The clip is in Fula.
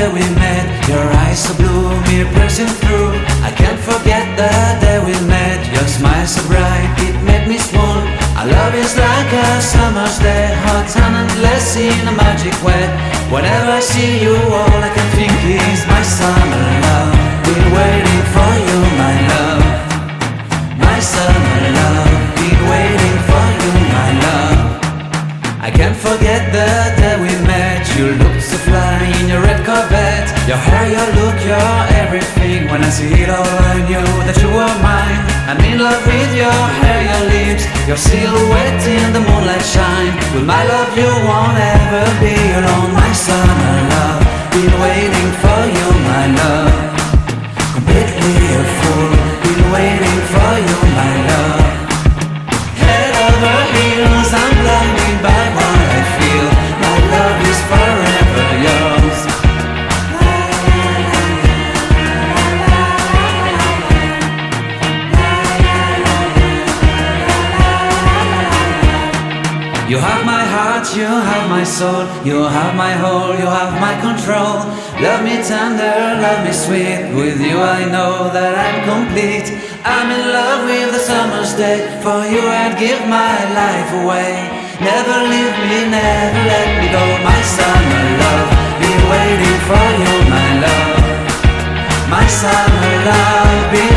day we met. Your eyes so blue, me piercing through. I can't forget the day we met. Your smile so bright, it made me swoon. Our love is like a summer's day, hot and endless in a magic way. Whenever I see you, all I can think is my summer love. Been waiting for you, my love. My summer love. Been waiting for you, my love. I can't forget the day we met. You looked so fly in your red Corvette. Your hair, your look, your everything. When I see it all, I knew that you were mine. I'm in love with your hair, your lips, your silhouette in the moonlight shine. With my love you won't ever be alone. My summer love, been waiting for you, my love. Completely a fool, been waiting for you, my love. Head over heels, I'm blinded by what I feel. My love is forever yours. You have my heart, you have my soul. You have my whole, you have my control. Love me tender, love me sweet. With you I know that I'm complete. I'm in love with the summer's day. For you I'd give my life away. Never leave me, never let me go. My summer love, been waiting for you, my love. My summer love, been